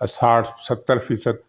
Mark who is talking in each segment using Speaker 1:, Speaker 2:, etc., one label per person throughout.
Speaker 1: 60-70%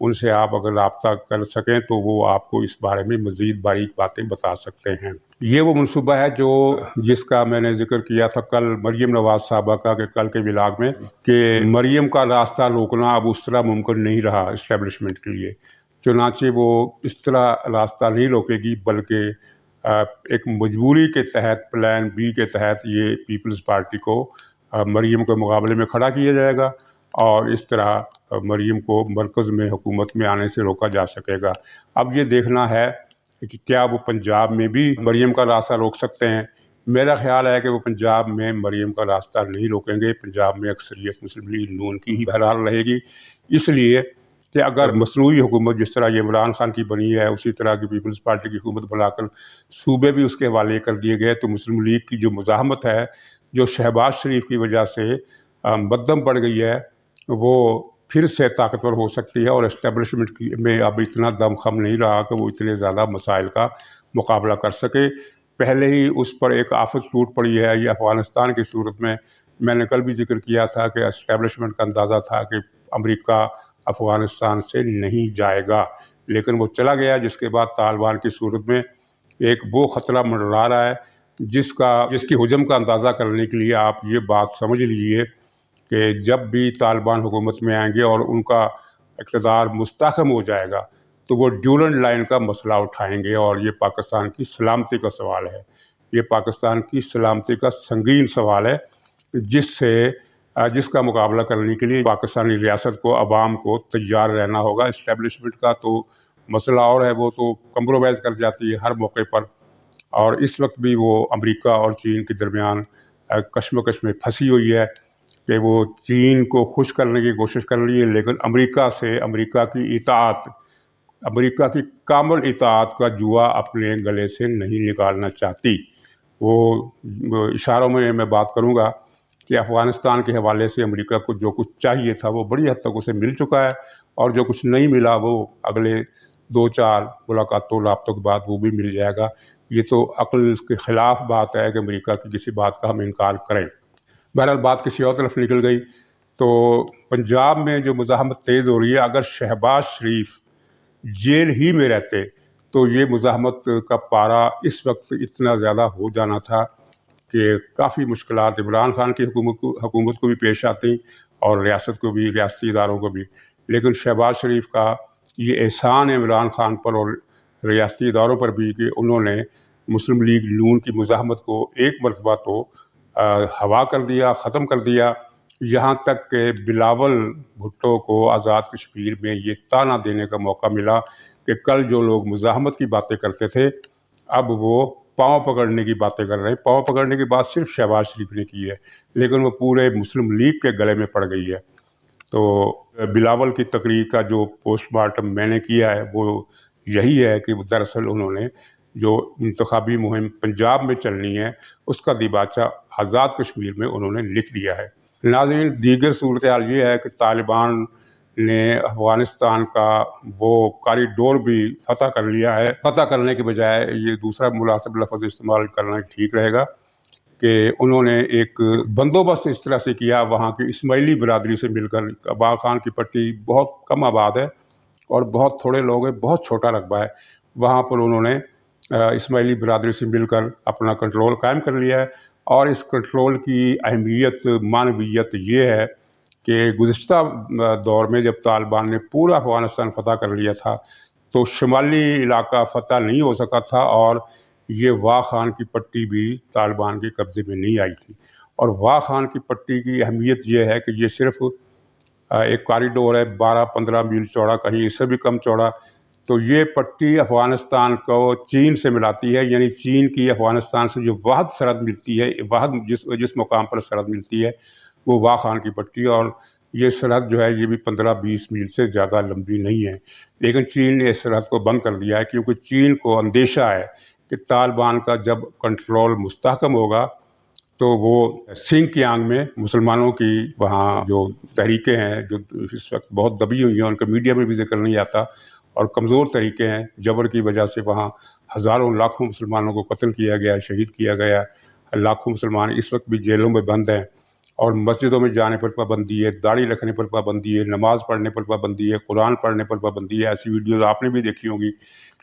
Speaker 1: ان سے آپ اگر رابطہ کر سکیں تو وہ آپ کو اس بارے میں مزید باریک باتیں بتا سکتے ہیں۔ یہ وہ منصوبہ ہے جس کا میں نے ذکر کیا تھا کل مریم نواز صاحبہ کا، کہ کل کے ولاگ میں، کہ مریم کا راستہ روکنا اب اس طرح ممکن نہیں رہا اسٹیبلشمنٹ کے لیے، چنانچہ وہ اس طرح راستہ نہیں روکے گی، بلکہ ایک مجبوری کے تحت، پلان بی کے تحت یہ پیپلز پارٹی کو مریم کے مقابلے میں کھڑا کیا جائے گا، اور اس طرح مریم کو مرکز میں حکومت میں آنے سے روکا جا سکے گا۔ اب یہ دیکھنا ہے کہ کیا وہ پنجاب میں بھی مریم کا راستہ روک سکتے ہیں۔ میرا خیال ہے کہ وہ پنجاب میں مریم کا راستہ نہیں روکیں گے، پنجاب میں اکثریت مسلم لیگ نون کی ہی بہرحال رہے گی، اس لیے کہ اگر مصنوعی حکومت جس طرح یہ عمران خان کی بنی ہے اسی طرح کی پیپلز پارٹی کی حکومت بنا کر صوبے بھی اس کے حوالے کر دیے گئے، تو مسلم لیگ کی جو مزاحمت ہے، جو شہباز شریف کی وجہ سے مدم پڑ گئی ہے، وہ پھر سے طاقتور ہو سکتی ہے، اور اسٹیبلشمنٹ میں اب اتنا دم خم نہیں رہا کہ وہ اتنے زیادہ مسائل کا مقابلہ کر سکے۔ پہلے ہی اس پر ایک آفت ٹوٹ پڑی ہے، یہ افغانستان کی صورت میں نے کل بھی ذکر کیا تھا کہ اسٹیبلشمنٹ کا اندازہ تھا کہ امریکہ افغانستان سے نہیں جائے گا، لیکن وہ چلا گیا، جس کے بعد طالبان کی صورت میں ایک وہ خطرہ منڈرا رہا ہے جس کی حجم کا اندازہ کرنے کے لیے آپ یہ بات سمجھ لیجیے کہ جب بھی طالبان حکومت میں آئیں گے اور ان کا اقتدار مستحکم ہو جائے گا تو وہ ڈیورنڈ لائن کا مسئلہ اٹھائیں گے، اور یہ پاکستان کی سلامتی کا سوال ہے، یہ پاکستان کی سلامتی کا سنگین سوال ہے، جس کا مقابلہ کرنے کے لیے پاکستانی ریاست کو، عوام کو تیار رہنا ہوگا۔ اسٹیبلشمنٹ کا تو مسئلہ اور ہے، وہ تو کمپرومائز کر جاتی ہے ہر موقع پر، اور اس وقت بھی وہ امریکہ اور چین کے درمیان کشمکش میں پھنسی ہوئی ہے کہ وہ چین کو خوش کرنے کی کوشش کر رہی ہے، لیکن امریکہ کی اطاعت، امریکہ کی کامل اطاعت کا جوا اپنے گلے سے نہیں نکالنا چاہتی۔ وہ اشاروں میں بات کروں گا کہ افغانستان کے حوالے سے امریکہ کو جو کچھ چاہیے تھا وہ بڑی حد تک اسے مل چکا ہے، اور جو کچھ نہیں ملا وہ اگلے 2-4 ملاقاتوں رابطوں کے بعد وہ بھی مل جائے گا۔ یہ تو عقل کے خلاف بات ہے کہ امریکہ کی کسی بات کا ہم انکار کریں۔ بہرحال بات کسی اور طرف نکل گئی، تو پنجاب میں جو مزاحمت تیز ہو رہی ہے، اگر شہباز شریف جیل ہی میں رہتے تو یہ مزاحمت کا پارا اس وقت اتنا زیادہ ہو جانا تھا کہ کافی مشکلات عمران خان کی حکومت کو بھی پیش آتی، اور ریاست کو بھی، ریاستی اداروں کو بھی، لیکن شہباز شریف کا یہ احسان ہے عمران خان پر اور ریاستی اداروں پر بھی کہ انہوں نے مسلم لیگ نون کی مزاحمت کو ایک مرتبہ تو ہوا کر دیا، ختم کر دیا، یہاں تک کہ بلاول بھٹو کو آزاد کشمیر میں یہ تانا دینے کا موقع ملا کہ کل جو لوگ مزاحمت کی باتیں کرتے تھے اب وہ پاؤں پکڑنے کی باتیں کر رہے ہیں۔ پاؤں پکڑنے کی بات صرف شہباز شریف نے کی ہے، لیکن وہ پورے مسلم لیگ کے گلے میں پڑ گئی ہے۔ تو بلاول کی تقریر کا جو پوسٹ مارٹم میں نے کیا ہے وہ یہی ہے کہ دراصل انہوں نے جو انتخابی مہم پنجاب میں چلنی ہے اس کا دیباچہ آزاد کشمیر میں انہوں نے لکھ دیا ہے۔ ناظرین، دیگر صورتحال یہ ہے کہ طالبان نے افغانستان کا وہ کاریڈور بھی فتح کر لیا ہے۔ فتح کرنے کے بجائے یہ دوسرا مناسب لفظ استعمال کرنا ٹھیک رہے گا کہ انہوں نے ایک بندوبست اس طرح سے کیا، وہاں کی اسماعیلی برادری سے مل کر، باغ خان کی پٹی بہت کم آباد ہے اور بہت تھوڑے لوگ ہیں، بہت چھوٹا رقبہ ہے، وہاں پر انہوں نے اسماعیلی برادری سے مل کر اپنا کنٹرول قائم کر لیا ہے، اور اس کنٹرول کی اہمیت، معنویت یہ ہے کہ گزشتہ دور میں جب طالبان نے پورا افغانستان فتح کر لیا تھا تو شمالی علاقہ فتح نہیں ہو سکا تھا، اور یہ واغ خان کی پٹی بھی طالبان کے قبضے میں نہیں آئی تھی۔ اور واغ خان کی پٹی کی اہمیت یہ ہے کہ یہ صرف ایک کاریڈور ہے 12-15 میل چوڑا، کہیں اس سے بھی کم چوڑا، تو یہ پٹی افغانستان کو چین سے ملاتی ہے، یعنی چین کی افغانستان سے جو واحد سرحد ملتی ہے، واحد جس مقام پر سرحد ملتی ہے وہ واغ خان کی پٹی، اور یہ سرحد جو ہے یہ بھی 15-20 میل سے زیادہ لمبی نہیں ہے، لیکن چین نے اس سرحد کو بند کر دیا ہے کیونکہ چین کو اندیشہ ہے کہ طالبان کا جب کنٹرول مستحکم ہوگا تو وہ سنکیانگ میں مسلمانوں کی وہاں جو تحریکیں ہیں جو اس وقت بہت دبی ہوئی ہیں، ان کا میڈیا میں بھی ذکر نہیں آتا، اور کمزور طریقے ہیں، جبر کی وجہ سے وہاں ہزاروں لاکھوں مسلمانوں کو قتل کیا گیا، شہید کیا گیا، لاکھوں مسلمان اس وقت بھی جیلوں میں بند ہیں، اور مسجدوں میں جانے پر پابندی ہے، داڑھی رکھنے پر پابندی ہے، نماز پڑھنے پر پابندی ہے، قرآن پڑھنے پر پابندی ہے۔ ایسی ویڈیوز آپ نے بھی دیکھی ہوں گی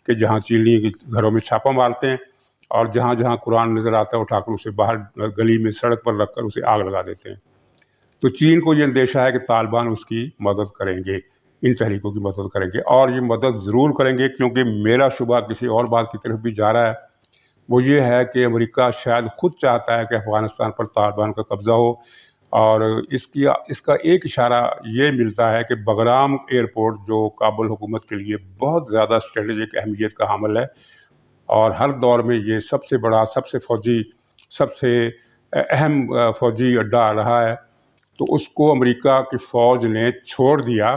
Speaker 1: کہ جہاں چینی کے گھروں میں چھاپہ مارتے ہیں اور جہاں جہاں قرآن نظر آتا ہے اٹھا کر اسے باہر گلی میں سڑک پر رکھ کر اسے آگ لگا دیتے ہیں۔ تو چین کو یہ اندیشہ ہے کہ طالبان اس کی مدد کریں گے، ان تحریکوں کی مدد کریں گے، اور یہ مدد ضرور کریں گے، کیونکہ میرا شبہ کسی اور بات کی طرف بھی جا رہا ہے۔ وہ یہ ہے کہ امریکہ شاید خود چاہتا ہے کہ افغانستان پر طالبان کا قبضہ ہو، اور اس کا ایک اشارہ یہ ملتا ہے کہ بگرام ایئرپورٹ جو کابل حکومت کے لیے بہت زیادہ اسٹریٹجک اہمیت کا حامل ہے اور ہر دور میں یہ سب سے بڑا، سب سے اہم فوجی اڈہ رہا ہے، تو اس کو امریکہ کی فوج نے چھوڑ دیا۔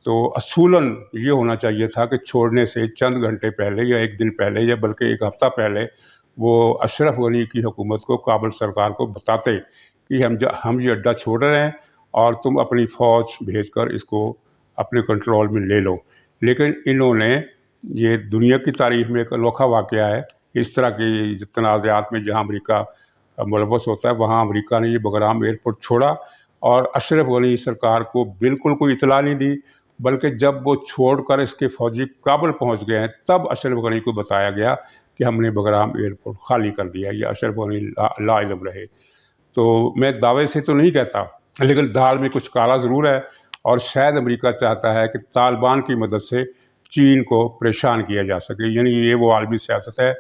Speaker 1: تو اصولاً یہ ہونا چاہیے تھا کہ چھوڑنے سے چند گھنٹے پہلے یا ایک دن پہلے یا بلکہ ایک ہفتہ پہلے وہ اشرف غنی کی حکومت کو، کابل سرکار کو بتاتے کہ ہم یہ اڈہ چھوڑ رہے ہیں اور تم اپنی فوج بھیج کر اس کو اپنے کنٹرول میں لے لو۔ لیکن انہوں نے، یہ دنیا کی تاریخ میں ایک انوکھا واقعہ ہے، اس طرح کی تنازعات میں جہاں امریکہ ملوث ہوتا ہے وہاں امریکہ نے یہ بگرام ایئرپورٹ چھوڑا اور اشرف غنی سرکار کو بالکل کوئی اطلاع نہیں دی، بلکہ جب وہ چھوڑ کر اس کے فوجی کابل پہنچ گئے ہیں تب اشرف غنی کو بتایا گیا کہ ہم نے بگرام ایئرپورٹ خالی کر دیا۔ یہ اشرف غنی لا علم رہے۔ تو میں دعوے سے تو نہیں کہتا، لیکن دھاڑ میں کچھ کالا ضرور ہے، اور شاید امریکہ چاہتا ہے کہ طالبان کی مدد سے چین کو پریشان کیا جا سکے۔ یعنی یہ وہ عالمی سیاست ہے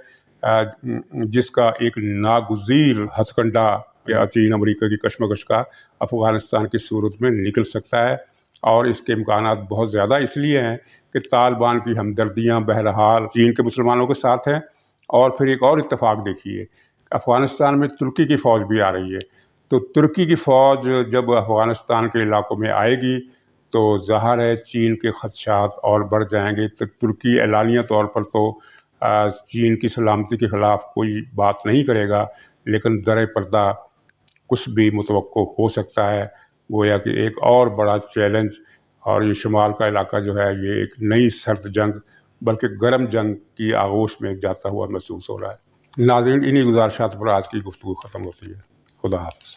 Speaker 1: جس کا ایک ناگزیر ہتھکنڈہ یا چین امریکہ کی کشمکش کا افغانستان کی صورت میں نکل سکتا ہے، اور اس کے امکانات بہت زیادہ اس لیے ہیں کہ طالبان کی ہمدردیاں بہرحال چین کے مسلمانوں کے ساتھ ہیں۔ اور پھر ایک اور اتفاق دیکھیے، افغانستان میں ترکی کی فوج بھی آ رہی ہے، تو ترکی کی فوج جب افغانستان کے علاقوں میں آئے گی تو ظاہر ہے چین کے خدشات اور بڑھ جائیں گے۔ ترکی اعلانیہ طور پر تو چین کی سلامتی کے خلاف کوئی بات نہیں کرے گا، لیکن در پردہ کچھ بھی متوقع ہو سکتا ہے، گویا کہ ایک اور بڑا چیلنج، اور یہ شمال کا علاقہ جو ہے یہ ایک نئی سرد جنگ بلکہ گرم جنگ کی آغوش میں جاتا ہوا محسوس ہو رہا ہے۔ ناظرین، انہی گزارشات پر آج کی گفتگو ختم ہوتی ہے۔ خدا حافظ۔